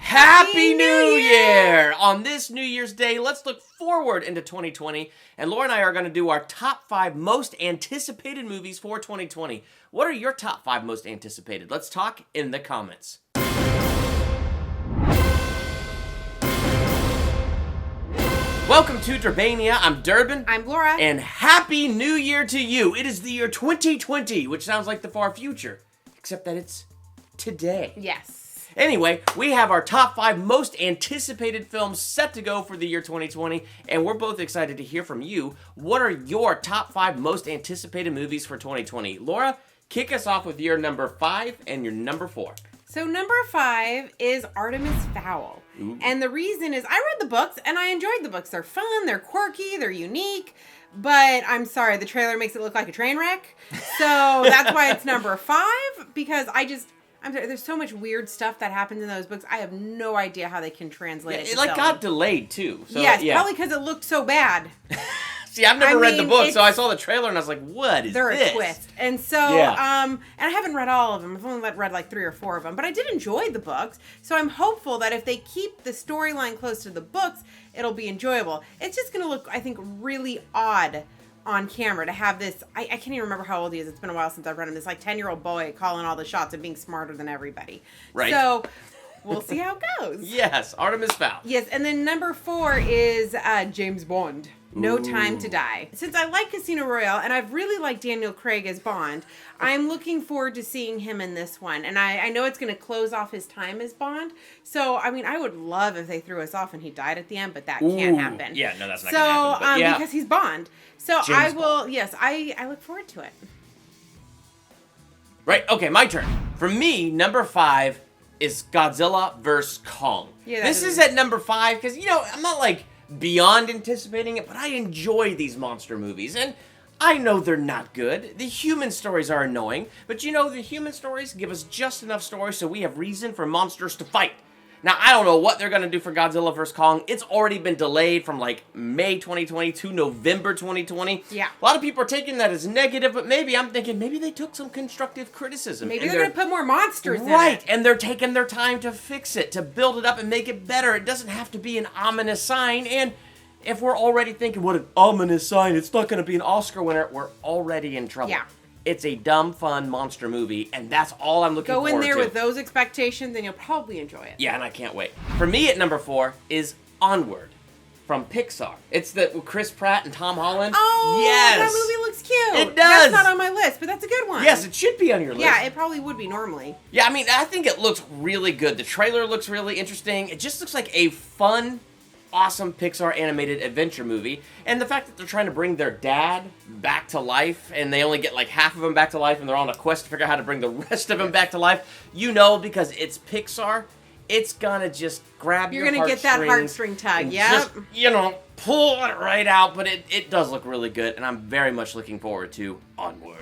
Happy New Year! On this New Year's Day, let's look forward into 2020, and Laura and I are going to do our top 5 most anticipated movies for 2020. What are your top 5 most anticipated? Let's talk in the comments. Welcome to Durbania. I'm Durbin. I'm Laura. And Happy New Year to you. It is the year 2020, which sounds like the far future, except that it's today. Yes. Anyway, we have our top 5 most anticipated films set to go for the year 2020, and we're both excited to hear from you. What are your top 5 most anticipated movies for 2020? Laura, kick us off with your number 5 and your number 4. So number 5 is Artemis Fowl. Ooh. And the reason is I read the books and I enjoyed the books. They're fun, they're quirky, they're unique. But I'm sorry, the trailer makes it look like a train wreck. So that's why it's number 5, because I'm sorry, there's so much weird stuff that happens in those books. I have no idea how they can translate it. It got delayed too. So, yes, probably because it looked so bad. See, I've never read the book, so I saw the trailer and I was like, what is this? They're a twist. And so, and I haven't read all of them. I've only read like 3 or 4 of them. But I did enjoy the books. So I'm hopeful that if they keep the storyline close to the books, it'll be enjoyable. It's just going to look, I think, really odd on camera to have this, I can't even remember how old he is. It's been a while since I've read him. This like 10-year-old boy calling all the shots and being smarter than everybody. Right. So we'll see how it goes. Yes, Artemis Fowl. Yes, and then number 4 is James Bond. No Time to Die. Since I like Casino Royale, and I've really liked Daniel Craig as Bond, I'm looking forward to seeing him in this one. And I know it's going to close off his time as Bond. So, I mean, I would love if they threw us off and he died at the end, but that can't happen. Yeah, no, that's not going to happen. But yeah. Because he's Bond. So James Bond. Yes, I look forward to it. Right, okay, my turn. For me, number 5 is Godzilla vs. Kong. Yeah, this is at number 5 because, I'm not like beyond anticipating it, but I enjoy these monster movies, and I know they're not good. The human stories are annoying, but the human stories give us just enough stories so we have reason for monsters to fight. Now, I don't know what they're going to do for Godzilla vs. Kong. It's already been delayed from like May 2020 to November 2020. Yeah. A lot of people are taking that as negative, but I'm thinking maybe they took some constructive criticism. Maybe they're going to put more monsters in it. Right, and they're taking their time to fix it, to build it up and make it better. It doesn't have to be an ominous sign, and if we're already thinking, what an ominous sign, it's not going to be an Oscar winner, we're already in trouble. Yeah. It's a dumb, fun monster movie, and that's all I'm looking forward to. Go in there with those expectations, and you'll probably enjoy it. Yeah, and I can't wait. For me, at number 4 is Onward from Pixar. It's with Chris Pratt and Tom Holland. Oh, yes! That movie looks cute. It does! That's not on my list, but that's a good one. Yes, it should be on your list. Yeah, it probably would be normally. Yeah, I mean, I think it looks really good. The trailer looks really interesting. It just looks like a fun, awesome Pixar animated adventure movie, and the fact that they're trying to bring their dad back to life, and they only get like half of him back to life, and they're on a quest to figure out how to bring the rest of him back to life, because it's Pixar, it's gonna just grab your heartstrings. You're gonna get that heartstring tug, yep. Just, pull it right out, but it does look really good, and I'm very much looking forward to Onward.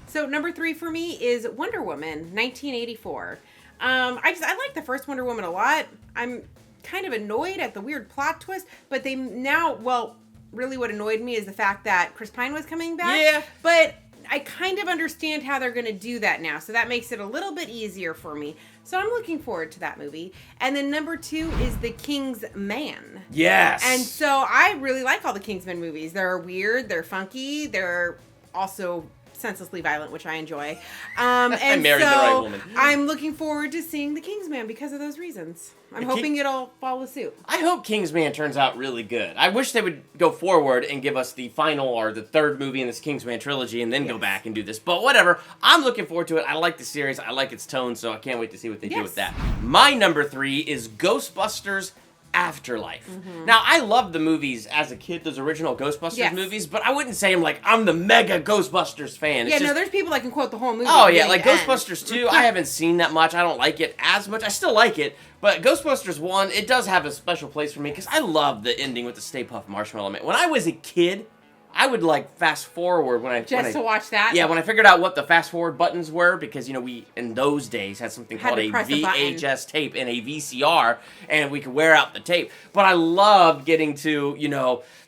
So number 3 for me is Wonder Woman, 1984. I like the first Wonder Woman a lot. I'm kind of annoyed at the weird plot twist, but really what annoyed me is the fact that Chris Pine was coming back. Yeah. But I kind of understand how they're going to do that now, so that makes it a little bit easier for me. So I'm looking forward to that movie. And then number 2 is The King's Man. Yes. And so I really like all the Kingsman movies. They're weird, they're funky, they're also senselessly violent, which I enjoy. And I married the right woman. I'm looking forward to seeing The Kingsman because of those reasons. I'm hoping it'll follow suit. I hope Kingsman turns out really good. I wish they would go forward and give us the final or the 3rd movie in this Kingsman trilogy and then go back and do this. But whatever. I'm looking forward to it. I like the series. I like its tone, so I can't wait to see what they do with that. My number 3 is Ghostbusters Afterlife. Mm-hmm. Now, I loved the movies as a kid, those original Ghostbusters movies, but I wouldn't say I'm the mega Ghostbusters fan. It's there's people that can quote the whole movie. Oh, yeah, like Ghostbusters 2, I haven't seen that much. I don't like it as much. I still like it, but Ghostbusters 1, it does have a special place for me because I love the ending with the Stay Puft Marshmallow Man. When I was a kid, I would fast forward to watch that. Yeah, when I figured out what the fast forward buttons were, because we in those days had something called a VHS tape and a VCR, and we could wear out the tape. But I loved getting to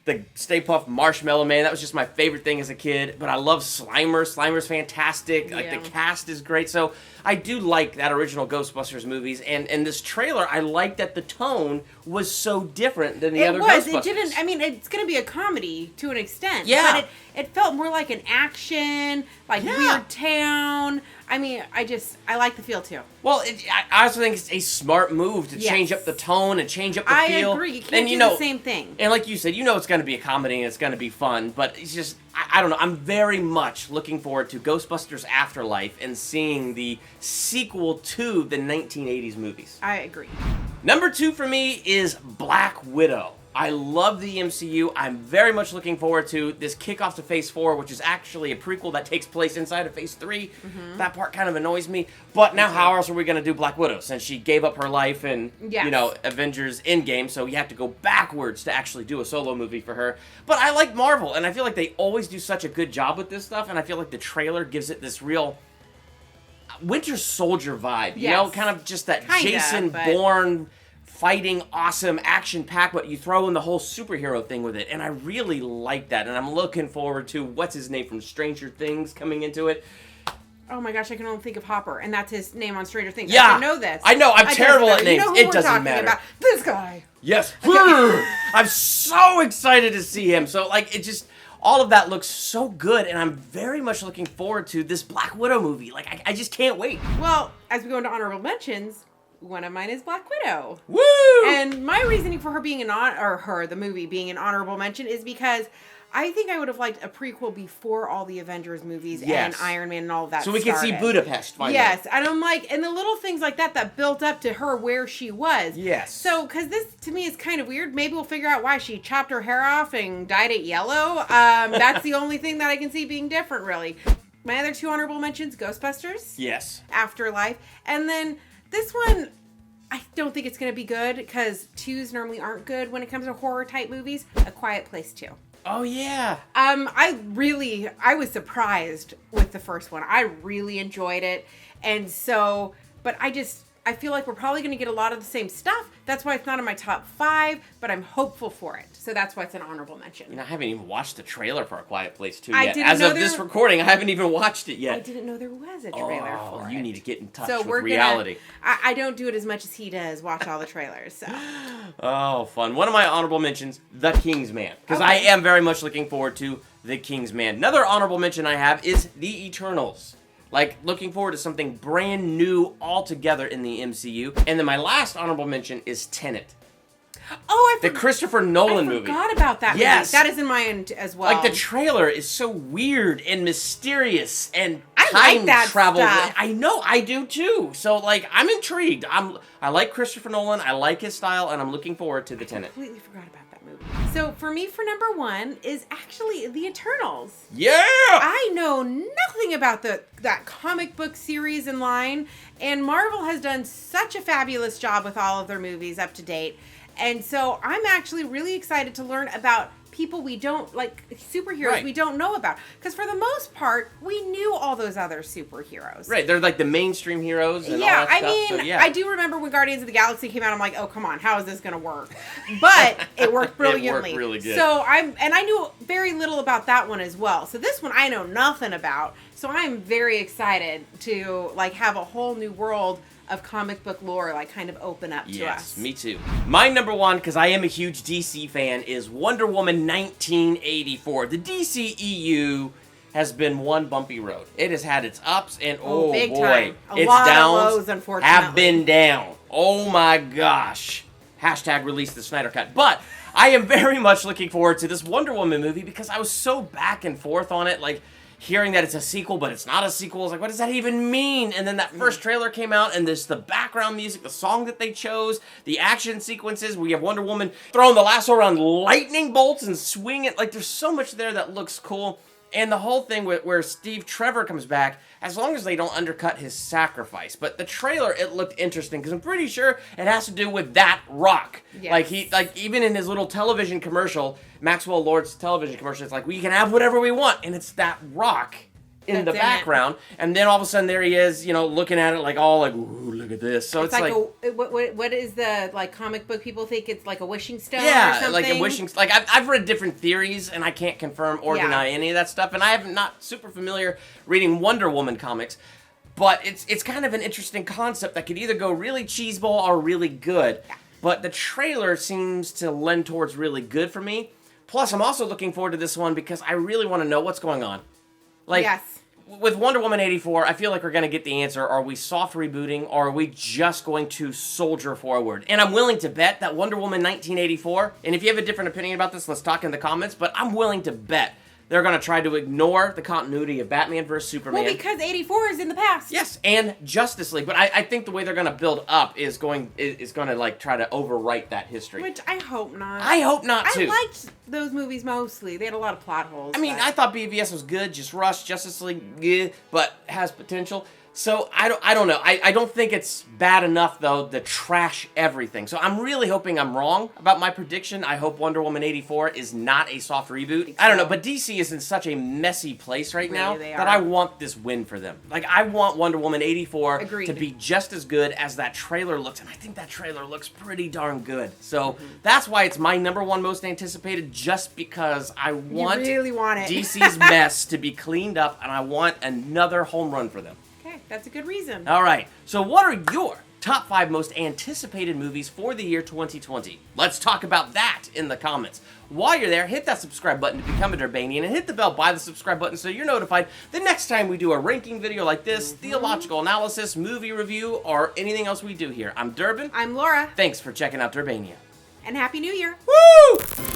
the Stay Puft Marshmallow Man. That was just my favorite thing as a kid. But I love Slimer. Slimer's fantastic. Like, the cast is great. So I do like that original Ghostbusters movies. And this trailer, I like that the tone was so different than the other Ghostbusters. It didn't, I mean, it's going to be a comedy to an extent. Yeah. But it felt more like an action, like Weird Town. I mean, I like the feel too. Well, I also think it's a smart move to change up the tone and change up the feel. I agree. You can't do the same thing. And like you said, it's going to be a comedy and it's going to be fun. But it's just, I don't know. I'm very much looking forward to Ghostbusters Afterlife and seeing the sequel to the 1980s movies. I agree. Number 2 for me is Black Widow. I love the MCU. I'm very much looking forward to this kickoff to Phase 4, which is actually a prequel that takes place inside of Phase 3. Mm-hmm. That part kind of annoys me. But now how else are we going to do Black Widow? Since she gave up her life in, Avengers Endgame, so you have to go backwards to actually do a solo movie for her. But I like Marvel, and I feel like they always do such a good job with this stuff, and I feel like the trailer gives it this real Winter Soldier vibe. Kind of just that Jason Bourne fighting awesome action-packed, but you throw in the whole superhero thing with it, and I really like that, and I'm looking forward to what's his name from Stranger Things coming into it. Oh my gosh, I can only think of Hopper, and that's his name on Stranger Things. Yeah, I know this. I know, I'm terrible at names. It doesn't matter. About? This guy. Yes. I'm so excited to see him. So, it just, all of that looks so good, and I'm very much looking forward to this Black Widow movie. I just can't wait. Well, as we go into honorable mentions, one of mine is Black Widow. Woo! And my reasoning for her being the movie being an honorable mention is because I think I would have liked a prequel before all the Avengers movies and Iron Man and all of that. So we can see Budapest finally. Yes, and I'm and the little things like that built up to her where she was. Yes. So, because this to me is kind of weird. Maybe we'll figure out why she chopped her hair off and dyed it yellow. That's the only thing that I can see being different, really. My other 2 honorable mentions: Ghostbusters. Yes. Afterlife, and then. This one, I don't think it's going to be good because 2s normally aren't good when it comes to horror type movies. A Quiet Place 2. Oh, yeah. I was surprised with the first one. I really enjoyed it. And so, but I feel like we're probably going to get a lot of the same stuff. That's why it's not in my top 5, but I'm hopeful for it. So that's why it's an honorable mention. I haven't even watched the trailer for A Quiet Place 2 yet. As of this recording, I haven't even watched it yet. I didn't know there was a trailer for it. You need to get in touch with reality. I don't do it as much as he does, watch all the trailers. So. Oh, fun. One of my honorable mentions, The King's Man. Because I am very much looking forward to The King's Man. Another honorable mention I have is The Eternals. Looking forward to something brand new altogether in the MCU. And then my last honorable mention is Tenet. Oh, the Christopher Nolan movie. I forgot about that movie. That is in my end as well. The trailer is so weird and mysterious and I time like that travel. Stuff. I know, I do too. So, I'm intrigued. I like Christopher Nolan. I like his style, and I'm looking forward to the Tenet. I completely forgot about that movie. So, for me, for number 1 is actually The Eternals. Yeah! I know nothing about that comic book series in line, and Marvel has done such a fabulous job with all of their movies up to date. And so I'm actually really excited to learn about people we don't, superheroes we don't know about. Because for the most part, we knew all those other superheroes. Right, they're the mainstream heroes and all that stuff. I do remember when Guardians of the Galaxy came out, I'm like, oh, come on, how is this going to work? But it worked brilliantly. It worked really good. So I knew very little about that one as well. So this one I know nothing about. So I'm very excited to, have a whole new world of comic book lore kind of open up to us. Yes, me too. My number 1, because I am a huge DC fan, is Wonder Woman 1984. The DCEU has been one bumpy road. It has had its ups and big boy, time. Its lot downs of lows, unfortunately. have been down. Oh my gosh. # release the Snyder Cut. But I am very much looking forward to this Wonder Woman movie because I was so back and forth on it. Hearing that it's a sequel, but it's not a sequel. I was like, what does that even mean? And then that first trailer came out, and the background music, the song that they chose, the action sequences. We have Wonder Woman throwing the lasso around lightning bolts and swinging it. There's so much there that looks cool. And the whole thing where Steve Trevor comes back, as long as they don't undercut his sacrifice. But the trailer, it looked interesting, because I'm pretty sure it has to do with that rock. Yes. Even in his little television commercial, Maxwell Lord's television commercial, it's we can have whatever we want, and it's that rock in the background, and then all of a sudden there he is, looking at it like all like, ooh, look at this. So it's like what is the like comic book people think it's like a wishing stone? Yeah, or something? like a wishing. Like I've read different theories, and I can't confirm or deny any of that stuff. And I am not super familiar reading Wonder Woman comics, but it's kind of an interesting concept that could either go really cheeseball or really good. Yeah. But the trailer seems to lend towards really good for me. Plus, I'm also looking forward to this one because I really want to know what's going on. Like, yes. With Wonder Woman 84, I feel like we're going to get the answer. Are we soft rebooting, or are we just going to soldier forward? And I'm willing to bet that Wonder Woman 1984, and if you have a different opinion about this, let's talk in the comments, but I'm willing to bet they're going to try to ignore the continuity of Batman vs. Superman. Well, because 84 is in the past. Yes, and Justice League. But I think the way they're going to build up is going to like try to overwrite that history. Which I hope not. I hope not too. I liked those movies mostly. They had a lot of plot holes. I mean, I thought BVS was good, just rushed. Justice League, but has potential. So I don't know. I don't think it's bad enough though to trash everything. So I'm really hoping I'm wrong about my prediction. I hope Wonder Woman 84 is not a soft reboot. I don't know, but DC is in such a messy place right now that I want this win for them. Like I want Wonder Woman 84 to be just as good as that trailer looks, and I think that trailer looks pretty darn good. So that's why it's my #1 most anticipated, just because I want, really want it. DC's mess to be cleaned up, and I want another home run for them. That's a good reason. All right. So what are your top 5 most anticipated movies for the year 2020? Let's talk about that in the comments. While you're there, hit that subscribe button to become a Durbanian, and hit the bell by the subscribe button so you're notified the next time we do a ranking video like this, theological analysis, movie review, or anything else we do here. I'm Durbin. I'm Laura. Thanks for checking out Durbania. And Happy New Year. Woo!